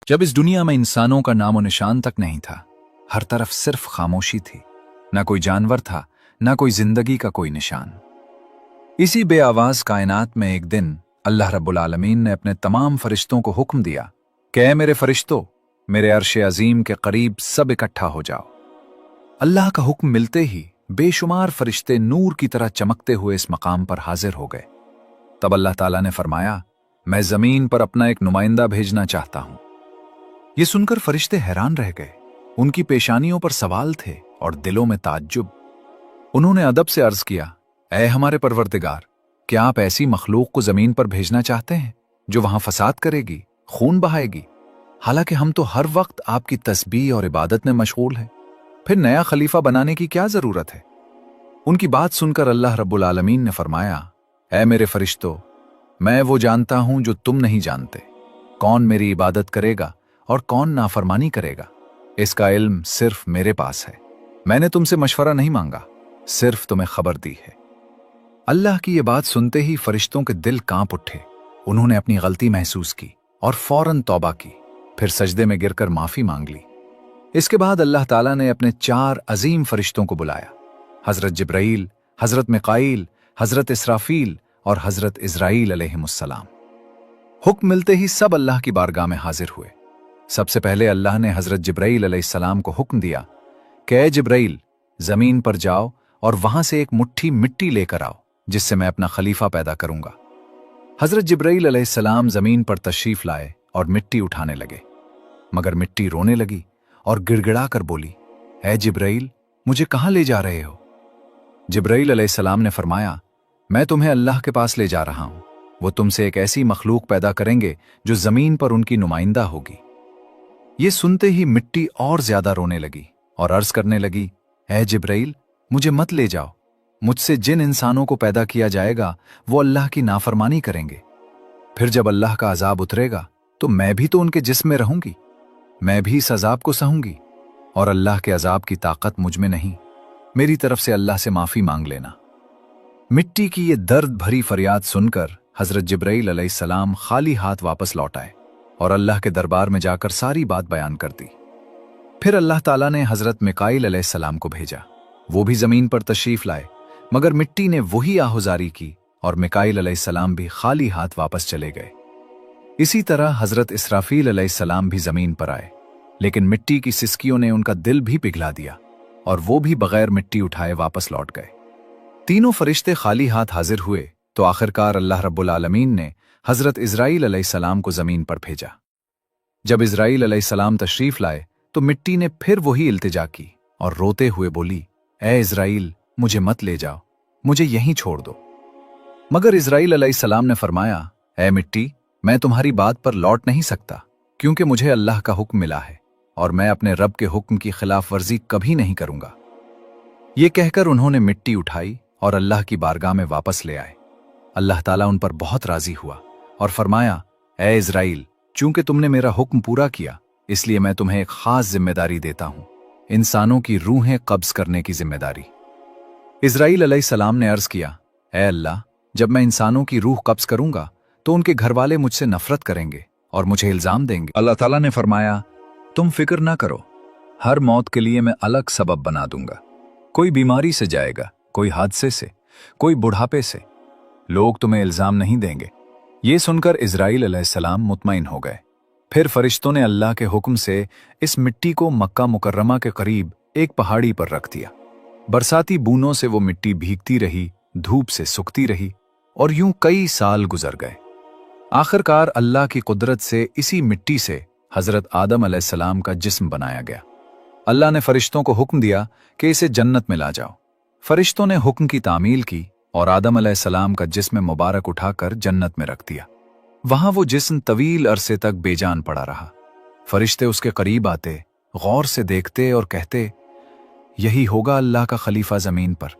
जब इस दुनिया में इंसानों का नामो निशान तक नहीं था, हर तरफ सिर्फ खामोशी थी। ना कोई जानवर था, ना कोई जिंदगी का कोई निशान। इसी बेआवाज कायनात में एक दिन अल्लाह रब्बुल आलमीन ने अपने तमाम फरिश्तों को हुक्म दिया कि ऐ मेरे फरिश्तों, मेरे अर्श अजीम के करीब सब इकट्ठा हो जाओ। अल्लाह का हुक्म मिलते ही बेशुमार फरिश्ते नूर की तरह चमकते हुए इस मकाम पर हाजिर हो गए। तब अल्लाह ताला ने फरमाया, मैं जमीन पर अपना एक नुमाइंदा भेजना चाहता हूं। ये सुनकर फरिश्ते हैरान रह गए। उनकी पेशानियों पर सवाल थे और दिलों में ताज्जुब। उन्होंने अदब से अर्ज किया, ऐ हमारे परवरदिगार, क्या आप ऐसी मखलूक को जमीन पर भेजना चाहते हैं जो वहां फसाद करेगी, खून बहाएगी? हालांकि हम तो हर वक्त आपकी तस्बीह और इबादत में मशगूल हैं। फिर नया खलीफा बनाने की क्या जरूरत है? उनकी बात सुनकर अल्लाह रब्बुल आलमीन ने फरमाया, ऐ मेरे फरिश्तों, मैं वो जानता हूं जो तुम नहीं जानते। कौन मेरी इबादत करेगा और कौन नाफरमानी करेगा, इसका इल्म सिर्फ मेरे पास है। मैंने तुमसे मशवरा नहीं मांगा, सिर्फ तुम्हें खबर दी है। अल्लाह की ये बात सुनते ही फरिश्तों के दिल कांप उठे। उन्होंने अपनी गलती महसूस की और फौरन तौबा की, फिर सजदे में गिरकर माफी मांग ली। इसके बाद अल्लाह ताला ने अपने 4 अजीम फरिश्तों को बुलाया, हजरत जिब्राईल, हजरत मिकाईल, हजरत इसराफील और हजरत इजराईल अलैहिमुस्सलाम। हुक्म मिलते ही सब अल्लाह की बारगाह में हाजिर हुए। सबसे पहले अल्लाह ने हजरत जिब्राईल अलैहिस्सलाम को हुक्म दिया कि ऐ जिब्राईल, जमीन पर जाओ और वहां से एक मुट्ठी मिट्टी लेकर आओ जिससे मैं अपना खलीफा पैदा करूंगा। हजरत जिब्राईल अलैहिस्सलाम जमीन पर तशरीफ लाए और मिट्टी उठाने लगे, मगर मिट्टी रोने लगी और गिड़गिड़ा कर बोली, ऐ जिब्राईल, मुझे कहां ले जा रहे हो? जिब्राईल अलैहिस्सलाम ने फरमाया, मैं तुम्हें अल्लाह के पास ले जा रहा हूं। वो तुमसे एक ऐसी मखलूक पैदा करेंगे जो जमीन पर उनकी नुमाइंदा होगी। ये सुनते ही मिट्टी और ज्यादा रोने लगी और अर्ज करने लगी, ऐ जिब्राईल, मुझे मत ले जाओ। मुझसे जिन इंसानों को पैदा किया जाएगा वो अल्लाह की नाफरमानी करेंगे। फिर जब अल्लाह का अजाब उतरेगा तो मैं भी तो उनके जिस्म में रहूंगी। मैं भी इस अजाब को सहूंगी और अल्लाह के अजाब की ताकत मुझ में नहीं। मेरी तरफ से अल्लाह से माफी मांग लेना। मिट्टी की ये दर्द भरी फरियाद सुनकर हजरत जिब्राईल अलैहिस्सलाम खाली हाथ वापस लौट आए और अल्लाह के दरबार में जाकर सारी बात बयान कर दी। फिर अल्लाह ताला ने हजरत मिकाईल अलैहिस्सलाम को भेजा। वो भी जमीन पर तशरीफ लाए, मगर मिट्टी ने वही आहुजारी की और मिकाईल अलैहिस्सलाम भी खाली हाथ वापस चले गए। इसी तरह हजरत इसराफील अलैहिस्सलाम भी जमीन पर आए, लेकिन मिट्टी की सिसकियों ने उनका दिल भी पिघला दिया और वो भी बगैर मिट्टी उठाए वापस लौट गए। तीनों फरिश्ते खाली हाथ हाजिर हुए तो आखिरकार अल्लाह रब्बुल आलमीन ने हजरत इजराईल अलैहिस्सलाम को जमीन पर भेजा। जब इजराईल अलैहिस्सलाम तशरीफ लाए तो मिट्टी ने फिर वही इल्तिजा की और रोते हुए बोली, ऐ इजराईल, मुझे मत ले जाओ, मुझे यहीं छोड़ दो। मगर इजराईल अलैहिस्सलाम ने फरमाया, ऐ मिट्टी, मैं तुम्हारी बात पर लौट नहीं सकता, क्योंकि मुझे अल्लाह का हुक्म मिला है और मैं अपने रब के हुक्म की खिलाफ वर्जी कभी नहीं करूंगा। ये कहकर उन्होंने मिट्टी उठाई और अल्लाह की बारगाह में वापस ले आए। अल्लाह ताला उन पर बहुत राजी हुआ और फरमाया, ऐ इजराईल, चूंकि तुमने मेरा हुक्म पूरा किया, इसलिए मैं तुम्हें एक खास जिम्मेदारी देता हूं, इंसानों की रूहें कब्ज करने की जिम्मेदारी। इजराईल अलैहिस्सलाम ने अर्ज किया, ऐ अल्लाह, जब मैं इंसानों की रूह कब्ज करूंगा तो उनके घर वाले मुझसे नफरत करेंगे और मुझे इल्जाम देंगे। अल्लाह ताला ने फरमाया, तुम फिक्र ना करो, हर मौत के लिए मैं अलग सबब बना दूंगा। कोई बीमारी से जाएगा, कोई हादसे से, कोई बुढ़ापे से। लोग तुम्हें इल्जाम नहीं देंगे। ये सुनकर इजराईल अलैहिस्सलाम मुतमईन हो गए। फिर फरिश्तों ने अल्लाह के हुक्म से इस मिट्टी को मक्का मुकर्रमा के करीब एक पहाड़ी पर रख दिया। बरसाती बूंदों से वो मिट्टी भीगती रही, धूप से सूखती रही और यूं कई साल गुजर गए। आखिरकार अल्लाह की कुदरत से इसी मिट्टी से हजरत आदम अलैहिस्सलाम का जिस्म बनाया गया। अल्लाह ने फरिश्तों को हुक्म दिया कि इसे जन्नत में ला जाओ। फरिश्तों ने हुक्म की तामील की और आदम अलैहिस्सलाम का जिस्म मुबारक उठाकर जन्नत में रख दिया। वहां वो जिस्म तवील अरसे तक बेजान पड़ा रहा। फरिश्ते उसके करीब आते, गौर से देखते और कहते, यही होगा अल्लाह का खलीफा जमीन पर।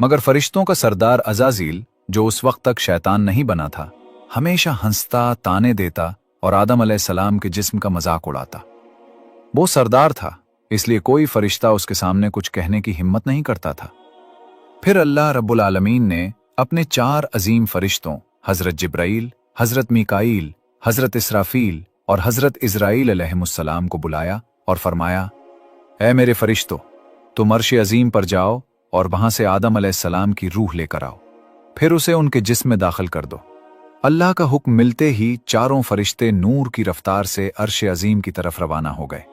मगर फरिश्तों का सरदार अज़ाज़ील, जो उस वक्त तक शैतान नहीं बना था, हमेशा हंसता, ताने देता और आदम अलैहिस्सलाम के जिस्म का मजाक उड़ाता। वो सरदार था, इसलिए कोई फरिश्ता उसके सामने कुछ कहने की हिम्मत नहीं करता था। फिर अल्लाह रब्बुल आलमीन ने अपने 4 अजीम फरिश्तों हजरत जिब्राईल, हजरत मिकाईल, हजरत इसराफील और हजरत इज़राइल अलैहिमुस्सलाम को बुलाया और फरमाया, ऐ मेरे फरिश्तों, तुम अर्श अजीम पर जाओ और वहां से आदम अलैहिस्सलाम की रूह लेकर आओ, फिर उसे उनके जिस्म में दाखिल कर दो। अल्लाह का हुक्म मिलते ही चारों फरिश्ते नूर की रफ्तार से अर्श अजीम की तरफ रवाना हो गए।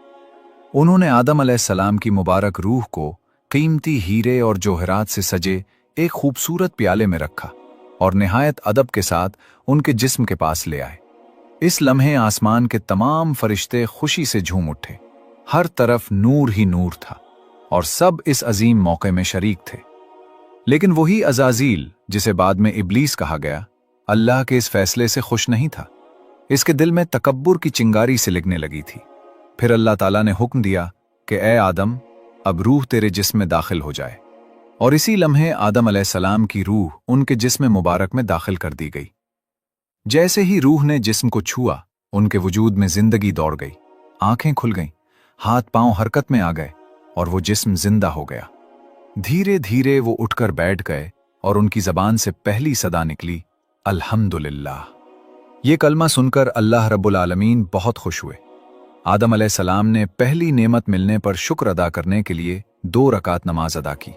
उन्होंने आदम अलैहिस्सलाम की मुबारक रूह को कीमती हीरे और जोहरात से सजे एक खूबसूरत प्याले में रखा और निहायत अदब के साथ उनके जिस्म के पास ले आए। इस लम्हे आसमान के तमाम फरिश्ते खुशी से झूम उठे। हर तरफ नूर ही नूर था और सब इस अजीम मौके में शरीक थे। लेकिन वही अज़ाज़ील, जिसे बाद में इब्लीस कहा गया, अल्लाह के इस फैसले से खुश नहीं था। इसके दिल में तकब्बुर की चिंगारी सिलगने लगी थी। फिर अल्लाह ताला ने हुक्म दिया कि ए आदम, अब रूह तेरे जिस्म में दाखिल हो जाए। और इसी लम्हे आदम अलैहिस्सलाम की रूह उनके जिस्म मुबारक में दाखिल कर दी गई। जैसे ही रूह ने जिस्म को छुआ, उनके वजूद में जिंदगी दौड़ गई, आंखें खुल गईं, हाथ पांव हरकत में आ गए और वो जिस्म जिंदा हो गया। धीरे धीरे वो उठकर बैठ गए और उनकी जबान से पहली सदा निकली, अल्हम्दुलिल्लाह। ये कलमा सुनकर अल्लाह रब्बुल आलमीन बहुत खुश हुए। आदम अलैहिस्सलाम ने पहली नेमत मिलने पर शुक्र अदा करने के लिए 2 रकात नमाज अदा की।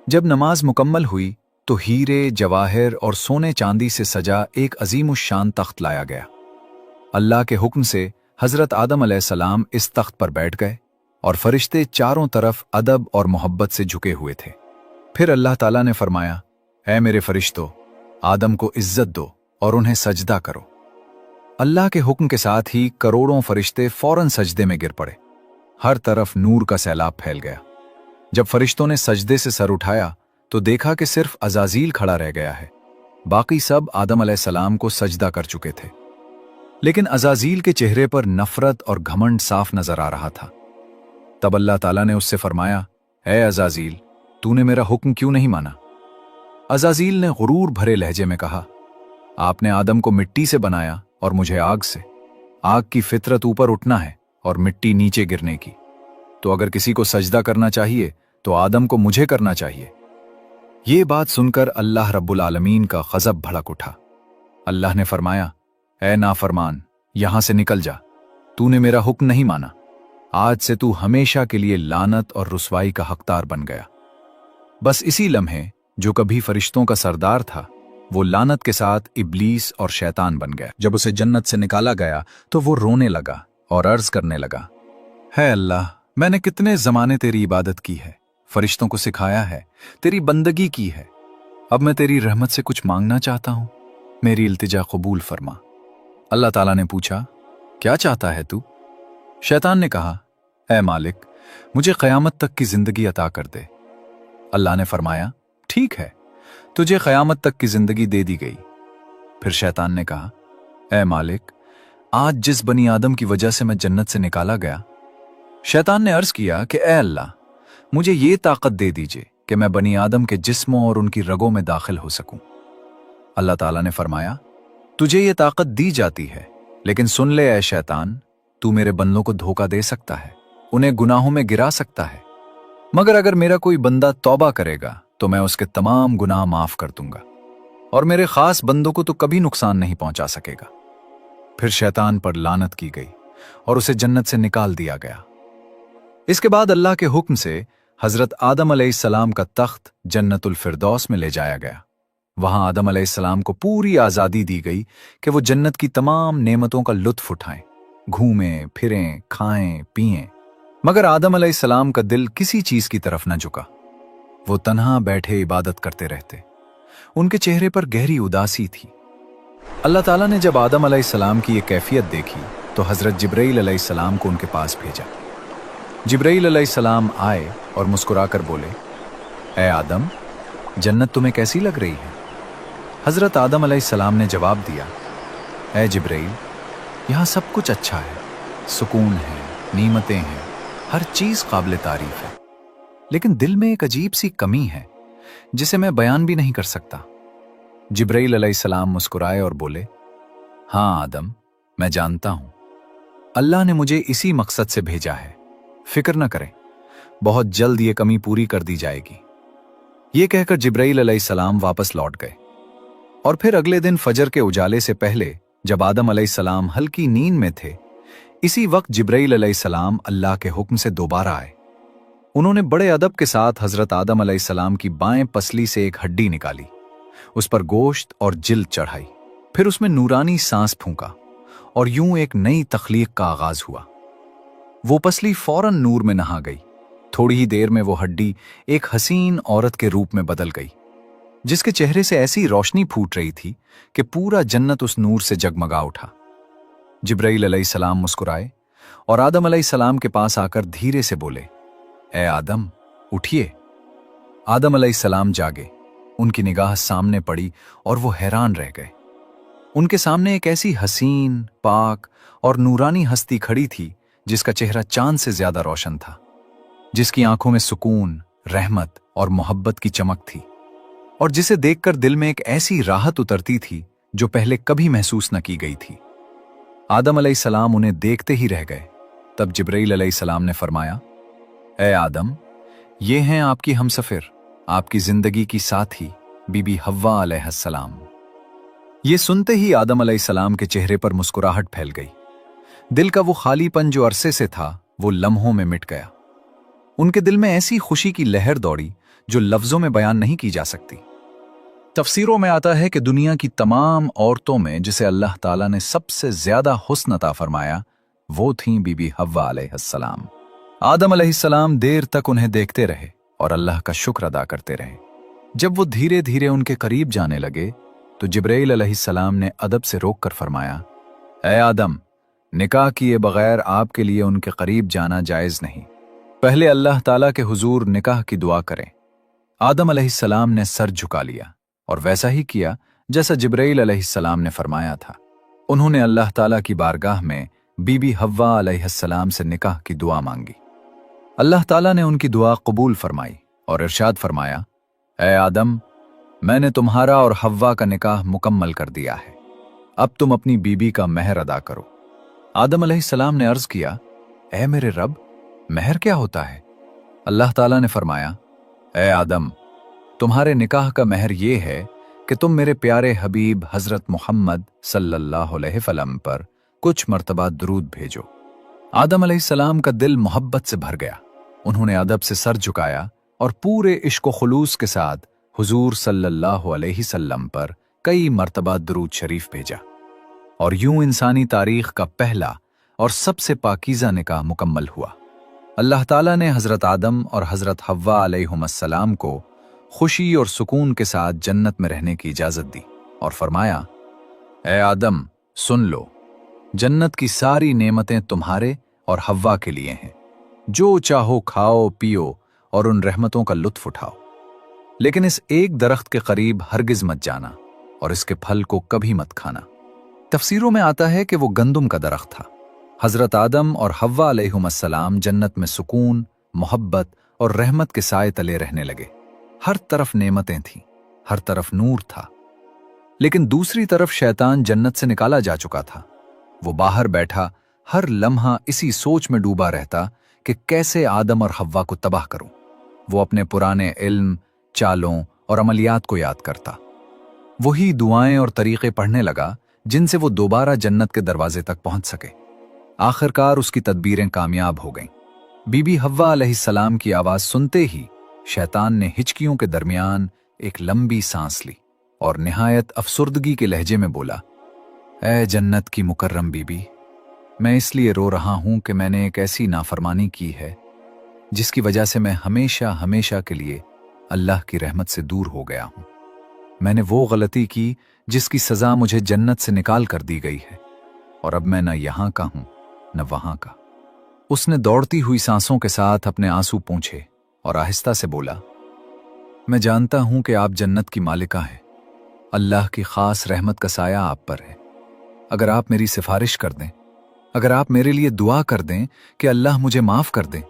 जब नमाज मुकम्मल हुई तो हीरे, जवाहिर और सोने चांदी से सजा एक अजीमुश्शान तख्त लाया गया। अल्लाह के हुक्म से हजरत आदम अलैहिस्सलाम इस तख्त पर बैठ गए और फरिश्ते चारों तरफ अदब और मोहब्बत से झुके हुए थे। फिर अल्लाह ताला ने फरमाया, ऐ मेरे फरिश्तों, आदम को इज्जत दो और उन्हें सजदा करो। अल्लाह के हुक्म के साथ ही करोड़ों फरिश्ते फौरन सजदे में गिर पड़े। हर तरफ नूर का सैलाब फैल गया। जब फरिश्तों ने सजदे से सर उठाया तो देखा कि सिर्फ अज़ाज़ील खड़ा रह गया है। बाकी सब आदम अलैहिस्सलाम को सजदा कर चुके थे। लेकिन अज़ाज़ील के चेहरे पर नफरत और घमंड साफ नजर आ रहा था। तब अल्लाह ताला ने उससे फरमाया, ऐ अज़ाज़ील, तूने मेरा हुक्म क्यों नहीं माना? अज़ाज़ील ने गुरूर भरे लहजे में कहा, आपने आदम को मिट्टी से बनाया और मुझे आग से। आग की फितरत ऊपर उठना है और मिट्टी नीचे गिरने की। तो अगर किसी को सजदा करना चाहिए तो आदम को मुझे करना चाहिए। ये बात सुनकर अल्लाह रब्बुल आलमीन का गज़ब भड़क उठा। अल्लाह ने फरमाया, ऐ नाफरमान, यहां से निकल जा, तूने मेरा हुक्म नहीं माना। आज से तू हमेशा के लिए लानत और रुसवाई का हकदार बन गया। बस इसी लम्हे जो कभी फरिश्तों का सरदार था, वो लानत के साथ इब्लीस और शैतान बन गया। जब उसे जन्नत से निकाला गया तो वो रोने लगा और अर्ज करने लगा, है अल्लाह, मैंने कितने जमाने तेरी इबादत की है, फरिश्तों को सिखाया है, तेरी बंदगी की है। अब मैं तेरी रहमत से कुछ मांगना चाहता हूं, मेरी इल्तिजा कबूल फरमा। अल्लाह ताला ने पूछा, क्या चाहता है तू? शैतान ने कहा, ऐ मालिक, मुझे क़यामत तक की जिंदगी अता कर दे। अल्लाह ने फरमाया, ठीक है, तुझे क़यामत तक की जिंदगी दे दी गई। फिर शैतान ने कहा, ऐ मालिक, आज जिस बनी आदम की वजह से मैं जन्नत से निकाला गया। शैतान ने अर्ज किया कि ऐ अल्लाह, मुझे ये ताकत दे दीजिए कि मैं बनी आदम के जिस्मों और उनकी रगों में दाखिल हो सकूं। अल्लाह ताला ने फरमाया, तुझे ये ताकत दी जाती है, लेकिन सुन ले ऐ शैतान, तू मेरे बंदों को धोखा दे सकता है, उन्हें गुनाहों में गिरा सकता है, मगर अगर मेरा कोई बंदा तौबा करेगा तो मैं उसके तमाम गुनाह माफ कर दूंगा और मेरे खास बंदों को तो कभी नुकसान नहीं पहुंचा सकेगा। फिर शैतान पर लानत की गई और उसे जन्नत से निकाल दिया गया। इसके बाद अल्लाह के हुक्म से हजरत आदम अलैहिस्सलाम का तख्त जन्नतुल फिरदौस में ले जाया गया। वहां आदम अलैहिस्सलाम को पूरी आजादी दी गई कि वो जन्नत की तमाम नेमतों का लुत्फ उठाएं, घूमें फिरें, खाएं पिएं। मगर आदम अलैहिस्सलाम का दिल किसी चीज की तरफ न झुका। वो तन्हा बैठे इबादत करते रहते। उनके चेहरे पर गहरी उदासी थी। अल्लाह ताला ने जब आदम अलैहिस्सलाम की ये कैफियत देखी तो हजरत जिब्राइल अलैहिस्सलाम को उनके पास भेजा। जिब्राइल अलैहिस्सलाम आए और मुस्कुराकर बोले, ऐ आदम, जन्नत तुम्हें कैसी लग रही है? हजरत आदम अलैहिस्सलाम ने जवाब दिया, ऐ जिब्राइल, यहाँ सब कुछ अच्छा है, सुकून है, नीमतें हैं, हर चीज काबिल तारीफ है, लेकिन दिल में एक अजीब सी कमी है जिसे मैं बयान भी नहीं कर सकता। जिब्राइल अलैहिस्सलाम मुस्कुराए और बोले, हाँ आदम, मैं जानता हूं, अल्लाह ने मुझे इसी मकसद से भेजा है, फिक्र न करें, बहुत जल्द ये कमी पूरी कर दी जाएगी। ये कहकर जिब्राइल अलैहिस्सलाम वापस लौट गए और फिर अगले दिन फजर के उजाले से पहले जब आदम अलैहिस्सलाम हल्की नींद में थे, इसी वक्त जिब्राइल अलैहिस्सलाम अल्लाह के हुक्म से दोबारा आए। उन्होंने बड़े अदब के साथ हजरत आदम अलैहिस्सलाम की बाएं पसली से एक हड्डी निकाली, उस पर गोश्त और जिल्द चढ़ाई, फिर उसमें नूरानी सांस फूंका और यूं एक नई तख्लीक का आगाज हुआ। वो पसली फौरन नूर में नहा गई। थोड़ी ही देर में वो हड्डी एक हसीन औरत के रूप में बदल गई, जिसके चेहरे से ऐसी रोशनी फूट रही थी कि पूरा जन्नत उस नूर से जगमगा उठा। जिब्राइल अलैहिस्सलाम मुस्कुराए और आदम अलैहिस्सलाम के पास आकर धीरे से बोले, ए आदम, उठिए। आदम अलैहिस्सलाम जागे, उनकी निगाह सामने पड़ी और वो हैरान रह गए। उनके सामने एक ऐसी हसीन, पाक और नूरानी हस्ती खड़ी थी जिसका चेहरा चांद से ज्यादा रोशन था, जिसकी आंखों में सुकून, रहमत और मोहब्बत की चमक थी, और जिसे देखकर दिल में एक ऐसी राहत उतरती थी जो पहले कभी महसूस न की गई थी। आदम अलैहिस्सलाम उन्हें देखते ही रह गए। तब जिब्राइल अलैहिस्सलाम ने फरमाया, ए आदम, ये हैं आपकी हमसफर, आपकी जिंदगी की साथी बीबी हव्वा अलैहिस्सलाम। ये सुनते ही आदम अलैहिस्सलाम के चेहरे पर मुस्कुराहट फैल गई। दिल का वो खालीपन जो अरसे से था, वो लम्हों में मिट गया। उनके दिल में ऐसी खुशी की लहर दौड़ी जो लफ्जों में बयान नहीं की जा सकती। तफसीरों में आता है कि दुनिया की तमाम औरतों में जिसे अल्लाह ताला ने सबसे ज्यादा हुस्न अता फरमाया, वो थीं बीबी हव्वा अलैहिस्सलाम। आदम अलैहिस्सलाम देर तक उन्हें देखते रहे और अल्लाह का शुक्र अदा करते रहे। जब वो धीरे धीरे उनके करीब जाने लगे तो जिब्राइल अलैहिस्सलाम ने अदब से रोक कर फरमाया, ए आदम, निकाह किए बगैर आपके लिए उनके करीब जाना जायज नहीं। पहले अल्लाह ताला के हुजूर निकाह की दुआ करें। आदम अलैहिस्सलाम ने सर झुका लिया और वैसा ही किया जैसा जिब्राइल अलैहिस्सलाम ने फरमाया था। उन्होंने अल्लाह ताला की बारगाह में बीबी हव्वा अलैहिस्सलाम से निकाह की दुआ मांगी। अल्लाह ताला ने उनकी दुआ कबूल फरमाई और इरशाद फरमाया, ए आदम, मैंने तुम्हारा और हव्वा का निकाह मुकम्मल कर दिया है, अब तुम अपनी बीबी का महर अदा करो। आदम अलैहिस्सलाम ने अर्ज किया, ए मेरे रब, महर क्या होता है? अल्लाह ताला ने फरमाया, ए आदम, तुम्हारे निकाह का महर ये है कि तुम मेरे प्यारे हबीब हजरत मोहम्मद सल्लल्लाहु अलैहि वसल्लम पर कुछ मर्तबा दुरूद भेजो। आदम अलैहिस्सलाम का दिल मोहब्बत से भर गया। उन्होंने अदब से सर झुकाया और पूरे इश्क व खुलूस के साथ हुजूर सल्लल्लाहु अलैहि वसल्लम पर कई मर्तबा दुरूद शरीफ भेजा, और यूं इंसानी तारीख का पहला और सबसे पाकीज़ा निकाह मुकम्मल हुआ। अल्लाह ताला ने हजरत आदम और हजरत हव्वा अलैहिमुस्सलाम को खुशी और सुकून के साथ जन्नत में रहने की इजाजत दी और फरमाया, ए आदम, सुन लो, जन्नत की सारी नेमतें तुम्हारे और हव्वा के लिए हैं। जो चाहो खाओ पियो और उन रहमतों का लुत्फ उठाओ, लेकिन इस एक दरख्त के करीब हरगिज मत जाना और इसके फल को कभी मत खाना। तफसीरों में आता है कि वो गंदुम का दरख्त था। हजरत आदम और हव्वा अलैहिमुस्सलाम जन्नत में सुकून, मोहब्बत और रहमत के साए तले रहने लगे। हर तरफ नेमतें थीं, हर तरफ नूर था, लेकिन दूसरी तरफ शैतान जन्नत से निकाला जा चुका था। वो बाहर बैठा हर लम्हा इसी सोच में डूबा रहता कि कैसे आदम और हव्वा को तबाह करूं। वो अपने पुराने इल्म, चालों और अमलियात को याद करता, वही दुआएं और तरीके पढ़ने लगा जिनसे वो दोबारा जन्नत के दरवाजे तक पहुंच सके। आखिरकार उसकी तदबीरें कामयाब हो गईं। बीबी हव्वा अलैहिस्सलाम की आवाज सुनते ही शैतान ने हिचकियों के दरमियान एक लंबी सांस ली और निहायत अफसुर्दगी के लहजे में बोला, ए जन्नत की मुकर्रम बीबी, मैं इसलिए रो रहा हूं कि मैंने एक ऐसी नाफरमानी की है जिसकी वजह से मैं हमेशा हमेशा के लिए अल्लाह की रहमत से दूर हो गया हूं। मैंने वो गलती की जिसकी सजा मुझे जन्नत से निकाल कर दी गई है, और अब मैं न यहां का हूं न वहां का। उसने दौड़ती हुई सांसों के साथ अपने आंसू पोंछे और आहिस्ता से बोला, मैं जानता हूं कि आप जन्नत की मालिका हैं। अल्लाह की खास रहमत का साया आप पर है। अगर आप मेरी सिफारिश कर दें, अगर आप मेरे लिए दुआ कर दें कि अल्लाह मुझे माफ कर दें,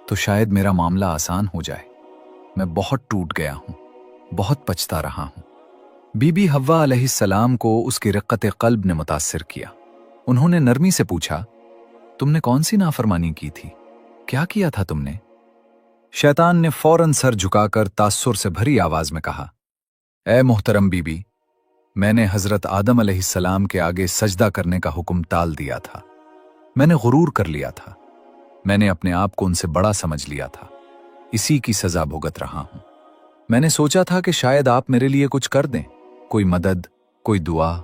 तो शायद मेरा मामला आसान हो जाए। मैं बहुत टूट गया हूं, बहुत पछता रहा हूं। बीबी हव्वा अलैहिस्सलाम को उसकी रिक्कत क़ल्ब ने मुतासिर किया। उन्होंने नरमी से पूछा, तुमने कौन सी नाफरमानी की थी? क्या किया था तुमने? शैतान ने फौरन सर झुकाकर तास्सुर से भरी आवाज में कहा, ए मोहतरम बीबी, मैंने हजरत आदम अलैहिस्सलाम के आगे सजदा करने का हुक्म टाल दिया था। मैंने गुरूर कर लिया था। मैंने अपने आप को उनसे बड़ा समझ लिया था। इसी की सजा भुगत रहा हूं। मैंने सोचा था कि शायद आप मेरे लिए कुछ कर दें, कोई मदद, कोई दुआ।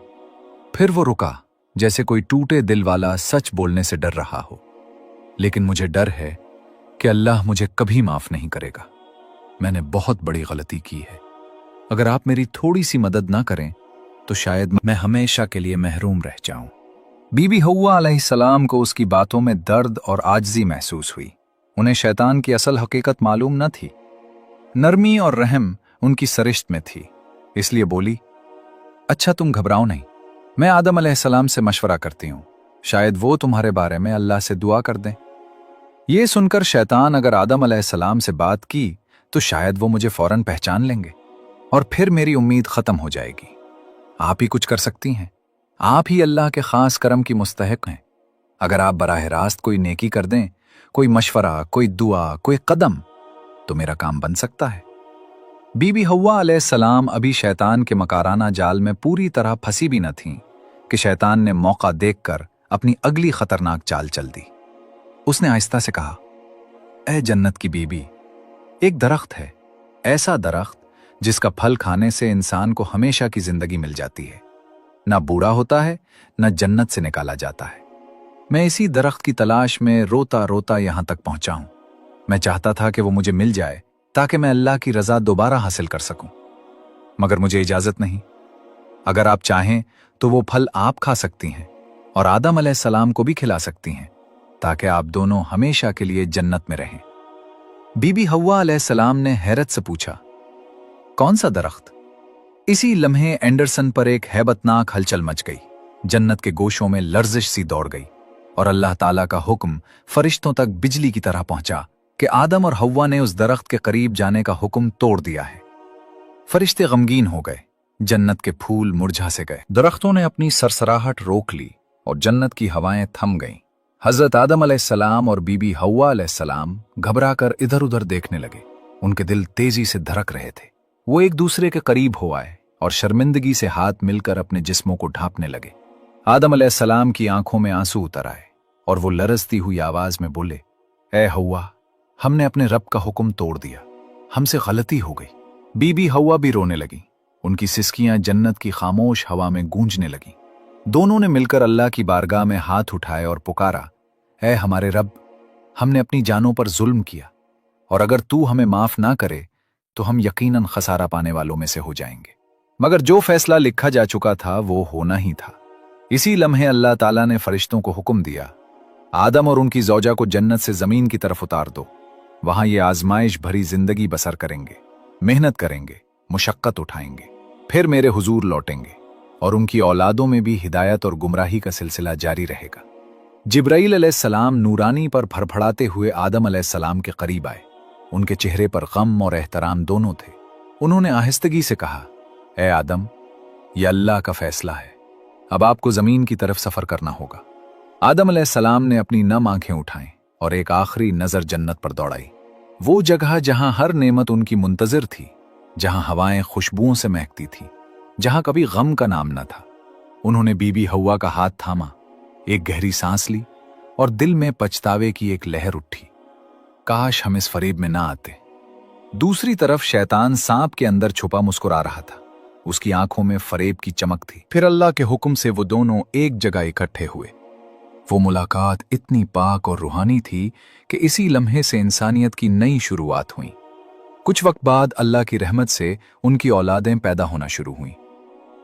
फिर वो रुका, जैसे कोई टूटे दिल वाला सच बोलने से डर रहा हो। लेकिन मुझे डर है कि अल्लाह मुझे कभी माफ नहीं करेगा। मैंने बहुत बड़ी गलती की है। अगर आप मेरी थोड़ी सी मदद ना करें तो शायद मैं हमेशा के लिए महरूम रह जाऊं। बीबी हव्वा अलैहिस्सलाम को उसकी बातों में दर्द और आजिज़ी महसूस हुई। उन्हें शैतान की असल हकीकत मालूम न थी। नरमी और रहम उनकी सरिश्त में थी, इसलिए बोली, अच्छा तुम घबराओ नहीं, मैं आदम अलैहिस्सलाम से मशवरा करती हूं, शायद वो तुम्हारे बारे में अल्लाह से दुआ कर दें। ये सुनकर शैतान अगर आदम अलैहिस्सलाम से बात की तो शायद वो मुझे फौरन पहचान लेंगे और फिर मेरी उम्मीद खत्म हो जाएगी। आप ही कुछ कर सकती हैं, आप ही अल्लाह के खास करम की मुस्तहिक हैं। अगर आप बराह रास्त कोई नेकी कर दें, कोई मशवरा, कोई दुआ, कोई कदम, तो मेरा काम बन सकता है। बीबी हव्वा अलैहिस्सलाम अभी शैतान के मकाराना जाल में पूरी तरह फंसी भी न थीं कि शैतान ने मौका देखकर अपनी अगली खतरनाक चाल चल दी। उसने आहिस्ता से कहा, ए जन्नत की बीबी, एक दरख्त है, ऐसा दरख्त जिसका फल खाने से इंसान को हमेशा की जिंदगी मिल जाती है, ना बूढ़ा होता है, ना जन्नत से निकाला जाता है। मैं इसी दरख्त की तलाश में रोता रोता यहां तक पहुंचा हूं। मैं चाहता था कि वो मुझे मिल जाए ताकि मैं अल्लाह की रजा दोबारा हासिल कर सकूं, मगर मुझे इजाजत नहीं। अगर आप चाहें तो वो फल आप खा सकती हैं और आदम अलैहिस्सलाम को भी खिला सकती हैं, ताकि आप दोनों हमेशा के लिए जन्नत में रहें। बीबी हव्वा अलैहिस्सलाम ने हैरत से पूछा, कौन सा दरख्त? इसी लम्हे एंडरसन पर एक हैबतनाक हलचल मच गई। जन्नत के गोशों में लर्जिश सी दौड़ गई और अल्लाह ताला का हुक्म फरिश्तों तक बिजली की तरह पहुंचा कि आदम और हव्वा ने उस दरख्त के करीब जाने का हुक्म तोड़ दिया है। फरिश्ते गमगीन हो गए, जन्नत के फूल मुरझा से गए, दरख्तों ने अपनी सरसराहट रोक ली और जन्नत की हवाएं थम गईं। हजरत आदम अलैहिस्सलाम और बीबी हव्वा अलैहिस्सलाम घबराकर इधर उधर देखने लगे। उनके दिल तेजी से धड़क रहे थे। वो एक दूसरे के करीब हो आए और शर्मिंदगी से हाथ मिलकर अपने जिस्मों को ढांपने लगे। आदम अलैहिस्सलाम की आंखों में आंसू उतर आए और वो लरजती हुई आवाज में बोले, ए हव्वा, हमने अपने रब का हुक्म तोड़ दिया, हमसे गलती हो गई। बीबी हव्वा भी रोने लगी। उनकी सिसकियां जन्नत की खामोश हवा में गूंजने लगी। दोनों ने मिलकर अल्लाह की बारगाह में हाथ उठाए और पुकारा, ऐ हमारे रब, हमने अपनी जानों पर जुल्म किया और अगर तू हमें माफ ना करे तो हम यकीनन खसारा पाने वालों में से हो जाएंगे। मगर जो फैसला लिखा जा चुका था वो होना ही था। इसी लम्हे अल्लाह ताला ने फरिश्तों को हुक्म दिया, आदम और उनकी जौजा को जन्नत से जमीन की तरफ उतार दो। वहां ये आजमाइश भरी जिंदगी बसर करेंगे, मेहनत करेंगे, मुशक्कत उठाएंगे, फिर मेरे हुजूर लौटेंगे और उनकी औलादों में भी हिदायत और गुमराही का सिलसिला जारी रहेगा। जिब्राइल अलैहिस्सलाम नूरानी पर फड़फड़ाते हुए आदम अलैहिस्सलाम के करीब आए। उनके चेहरे पर गम और एहतराम दोनों थे। उन्होंने आहिस्तगी से कहा, ए आदम, यह अल्लाह का फैसला है, अब आपको जमीन की तरफ सफर करना होगा। आदम अलैहिस्सलाम ने अपनी नम आंखें उठाईं और एक आखिरी नजर जन्नत पर दौड़ाई। वो जगह जहां हर नेमत उनकी मुंतजिर थी, जहां हवाएं खुशबुओं से महकती थी, जहां कभी गम का नाम न था। उन्होंने बीबी हव्वा का हाथ थामा, एक गहरी सांस ली और दिल में पछतावे की एक लहर उठी। काश हम इस फरेब में ना आते। दूसरी तरफ शैतान सांप के अंदर छुपा मुस्कुरा रहा था। उसकी आंखों में फरेब की चमक थी। फिर अल्लाह के हुक्म से वो दोनों एक जगह इकट्ठे हुए। वो मुलाकात इतनी पाक और रूहानी थी कि इसी लम्हे से इंसानियत की नई शुरुआत हुई। कुछ वक्त बाद अल्लाह की रहमत से उनकी औलादें पैदा होना शुरू हुईं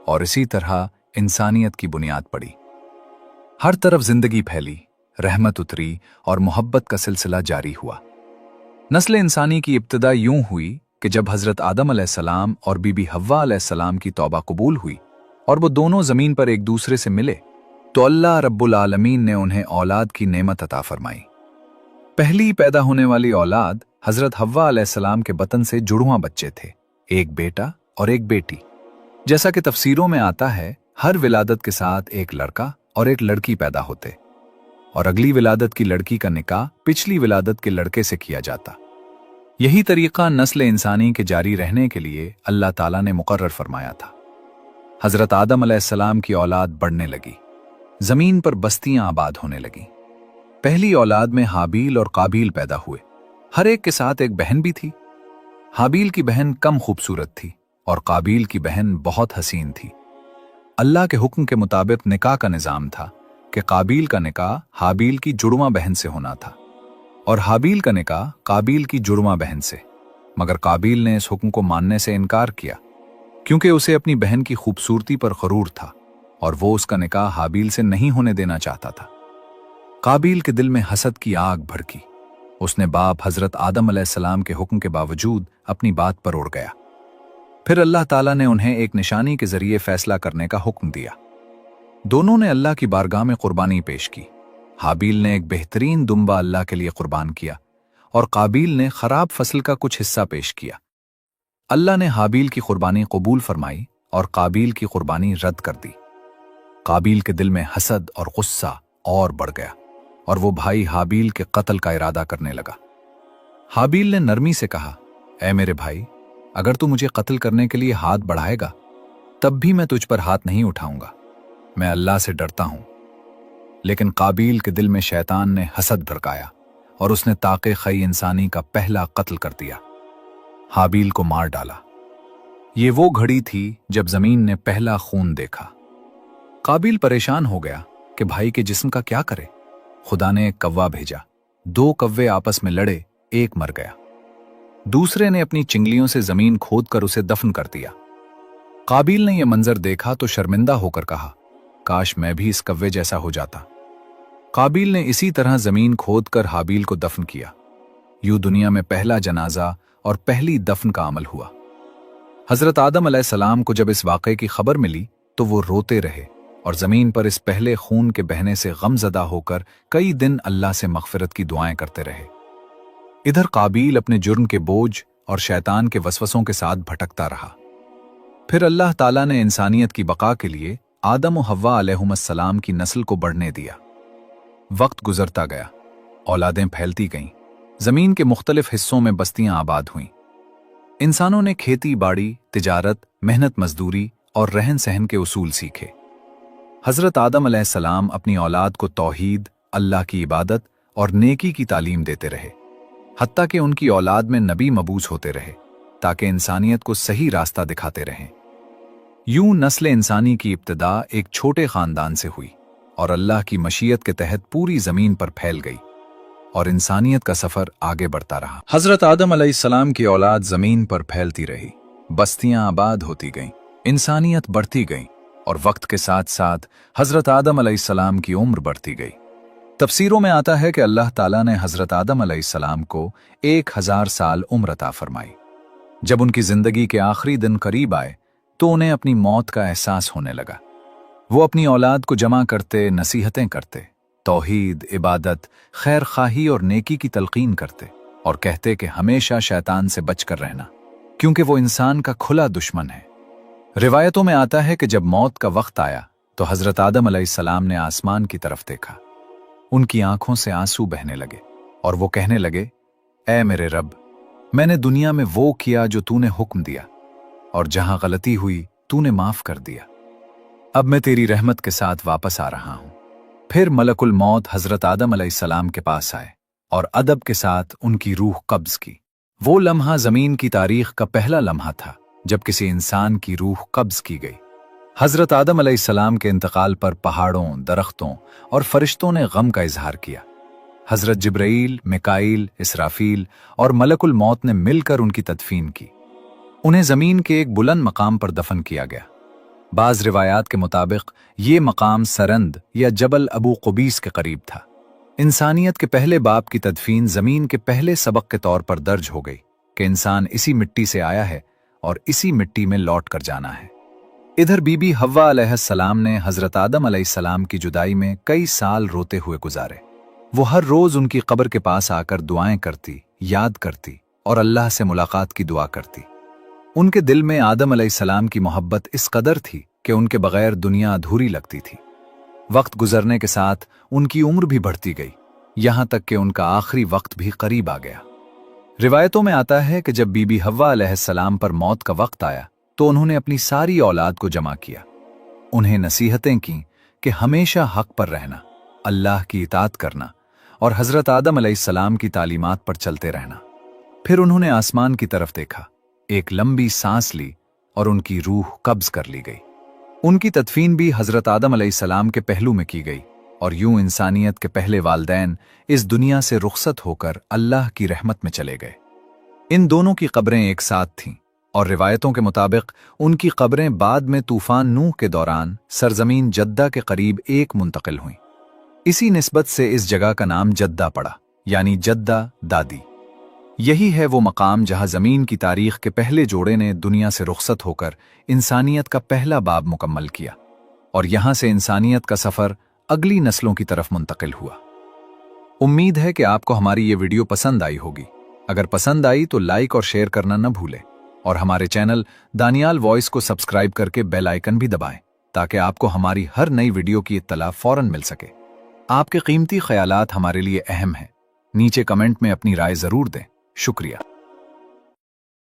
और इसी तरह इंसानियत की बुनियाद पड़ी। हर तरफ जिंदगी फैली, रहमत उतरी और मोहब्बत का सिलसिला जारी हुआ। नस्ल इंसानी की इब्तिदा यूं हुई कि जब हजरत आदम अलैहिस्सलाम और बीबी हव्वा अलैहिस्सलाम की तौबा कबूल हुई और वो दोनों जमीन पर एक दूसरे से मिले, तो अल्लाह रब्बुल आलमीन ने उन्हें औलाद की नेमत अता फरमाई। पहली पैदा होने वाली औलाद हजरत हव्वा अलैहिस्सलाम के बतन से जुड़वां बच्चे थे, एक बेटा और एक बेटी। जैसा कि तफसीरों में आता है, हर विलादत के साथ एक लड़का और एक लड़की पैदा होते और अगली विलादत की लड़की का निकाह पिछली विलादत के लड़के से किया जाता। यही तरीका नस्ल इंसानी के जारी रहने के लिए अल्लाह ताला ने मुकर्रर फरमाया था। हजरत आदम अलैहिस्सलाम की औलाद बढ़ने लगी। जमीन पर बस्तियां आबाद होने लगीं। पहली औलाद में हाबील और काबील पैदा हुए। हर एक के साथ एक बहन भी थी। हाबील की बहन कम खूबसूरत थी और काबील की बहन बहुत हसीन थी। अल्लाह के हुक्म के मुताबिक निकाह का निजाम था कि काबील का निकाह हाबील की जुड़वा बहन से होना था और हाबील का निकाह काबील की जुड़वा बहन से। मगर काबील ने इस हुक्म को मानने से इनकार किया क्योंकि उसे अपनी बहन की खूबसूरती पर गरूर था और वो उसका निकाह हाबील से नहीं होने देना चाहता था। काबील के दिल में हसद की आग भड़की। उसने बाप हजरत आदम अलैहिस्सलाम के हुक्म के बावजूद अपनी बात पर उड़ गया। फिर अल्लाह ताला ने उन्हें एक निशानी के जरिए फैसला करने का हुक्म दिया। दोनों ने अल्लाह की बारगाह में कुर्बानी पेश की। हाबील ने एक बेहतरीन दुम्बा अल्लाह के लिए कुर्बान किया और काबील ने खराब फसल का कुछ हिस्सा पेश किया। अल्लाह ने हाबील की कुर्बानी कबूल फरमाई और काबील की कुर्बानी रद्द कर दी। काबील के दिल में हसद और गुस्सा और बढ़ गया और वो भाई हाबील के कत्ल का इरादा करने लगा। हाबील ने नरमी से कहा, ऐ मेरे भाई, अगर तू मुझे कत्ल करने के लिए हाथ बढ़ाएगा तब भी मैं तुझ पर हाथ नहीं उठाऊंगा। मैं अल्लाह से डरता हूं। लेकिन काबील के दिल में शैतान ने हसद भड़काया और उसने ताक़े खई इंसानी का पहला कत्ल कर दिया। हाबील को मार डाला। ये वो घड़ी थी जब जमीन ने पहला खून देखा। काबील परेशान हो गया कि भाई के जिस्म का क्या करे। खुदा ने एक कव्वा भेजा। 2 कव्वे आपस में लड़े, एक मर गया। दूसरे ने अपनी चिंगलियों से जमीन खोदकर उसे दफन कर दिया। काबील ने यह मंजर देखा तो शर्मिंदा होकर कहा, काश मैं भी इस कव्वे जैसा हो जाता। काबील ने इसी तरह जमीन खोदकर हाबील को दफन किया। यूं दुनिया में पहला जनाजा और पहली दफन का अमल हुआ। हजरत आदम अलैहिस्सलाम को जब इस वाक़े की खबर मिली तो वो रोते रहे और जमीन पर इस पहले खून के बहने से गमजदा होकर कई दिन अल्लाह से मगफिरत की दुआएं करते रहे। इधर काबील अपने जुर्म के बोझ और शैतान के वसवसों के साथ भटकता रहा। फिर अल्लाह ताला ने इंसानियत की बका के लिए आदम और हव्वा अलैहिमुस्सलाम की नस्ल को बढ़ने दिया। वक्त गुजरता गया, औलादें फैलती गईं, जमीन के मुख्तलिफ हिस्सों में बस्तियां आबाद हुईं। इंसानों ने खेती बाड़ी, तिजारत, मेहनत मजदूरी और रहन सहन के उसूल सीखे। हजरत आदम अलैहिस्सलाम अपनी औलाद को तौहीद, अल्लाह की इबादत और नेकी की तालीम देते रहे, हत्ता कि उनकी औलाद में नबी मबूस होते रहे ताकि इंसानियत को सही रास्ता दिखाते रहें। यूं नस्ल इंसानी की इब्तिदा एक छोटे खानदान से हुई और अल्लाह की मशीयत के तहत पूरी जमीन पर फैल गई और इंसानियत का सफर आगे बढ़ता रहा। हजरत आदम अलैहिस्सलाम की औलाद जमीन पर फैलती रही, बस्तियां आबाद होती गईं, इंसानियत बढ़ती गई और वक्त के साथ साथ हजरत आदम अलैहिस्सलाम की उम्र बढ़ती गई। तफसीरों में आता है कि अल्लाह ताला ने हजरत आदम अलैहिस्सलाम को 1000 साल उम्र अता फरमाई। जब उनकी जिंदगी के आखिरी दिन करीब आए तो उन्हें अपनी मौत का एहसास होने लगा। वो अपनी औलाद को जमा करते, नसीहतें करते, तौहीद, इबादत, खैर खाही और नेकी की तलकीन करते और कहते कि हमेशा शैतान से बचकर रहना क्योंकि वो इंसान का खुला दुश्मन है। रिवायतों में आता है कि जब मौत का वक्त आया तो हजरत आदम अलैहिस्सलाम ने आसमान की तरफ देखा। उनकी आंखों से आंसू बहने लगे और वो कहने लगे, ऐ मेरे रब, मैंने दुनिया में वो किया जो तूने हुक्म दिया और जहां गलती हुई तूने माफ कर दिया। अब मैं तेरी रहमत के साथ वापस आ रहा हूं। फिर मलकुल मौत हजरत आदम अलैहिस्सलाम के पास आए और अदब के साथ उनकी रूह कब्ज की। वो लम्हा जमीन की तारीख का पहला लम्हा था जब किसी इंसान की रूह कब्ज की गई। हजरत आदम अलैहिस्सलाम के इंतकाल पर पहाड़ों, दरख्तों और फरिश्तों ने गम का इजहार किया। हजरत जिब्राईल, मिकाईल, इसराफील और मलकुल मौत ने मिलकर उनकी तदफीन की। उन्हें जमीन के एक बुलंद मकाम पर दफन किया गया। बाज रिवायात के मुताबिक ये मकाम सरंद या जबल अबू कुबीस के करीब था। इंसानियत के पहले बाप की तदफीन जमीन के पहले सबक के तौर पर दर्ज हो गई कि इंसान इसी मिट्टी से आया है और इसी मिट्टी में लौट कर जाना है। इधर बीबी हव्वा अलैहिस्सलाम ने हजरत आदम अलैहिस्सलाम की जुदाई में कई साल रोते हुए गुजारे। वो हर रोज उनकी कब्र के पास आकर दुआएं करती, याद करती और अल्लाह से मुलाकात की दुआ करती। उनके दिल में आदम अलैहिस्सलाम की मोहब्बत इस कदर थी कि उनके बगैर दुनिया अधूरी लगती थी। वक्त गुजरने के साथ उनकी उम्र भी बढ़ती गई, यहां तक कि उनका आखिरी वक्त भी करीब आ गया। रिवायतों में आता है कि जब बीबी हव्वा अलैहिस्सलाम पर मौत का वक्त आया तो उन्होंने अपनी सारी औलाद को जमा किया उन्हें नसीहतें की कि हमेशा हक पर रहना, अल्लाह की इताअत करना और हजरत आदम अलैहिस्सलाम की तालीमात पर चलते रहना। फिर उन्होंने आसमान की तरफ देखा, एक लंबी सांस ली और उनकी रूह कब्ज कर ली गई। उनकी तदफीन भी हजरत आदम अलैहिस्सलाम के पहलू में की गई और यूं इंसानियत के पहले वालदैन इस दुनिया से रुखसत होकर अल्लाह की रहमत में चले गए। इन दोनों की कब्रें एक साथ थीं और रिवायतों के मुताबिक उनकी कब्रें बाद में तूफान नूह के दौरान सरजमीन जद्दा के करीब एक मुंतकिल हुईं। इसी निस्बत से इस जगह का नाम जद्दा पड़ा, यानी जद्दा दादी। यही है वो मकाम जहां जमीन की तारीख के पहले जोड़े ने दुनिया से रुखसत होकर इंसानियत का पहला बाब मुकम्मल किया और यहां से इंसानियत का सफर अगली नस्लों की तरफ मुंतकिल हुआ। उम्मीद है कि आपको हमारी ये वीडियो पसंद आई होगी। अगर पसंद आई तो लाइक और शेयर करना न भूलें और हमारे चैनल दानियाल वॉइस को सब्सक्राइब करके बेल आइकन भी दबाएं ताकि आपको हमारी हर नई वीडियो की इत्तला फौरन मिल सके। आपके कीमती ख्यालात हमारे लिए अहम हैं। नीचे कमेंट में अपनी राय जरूर दें। शुक्रिया।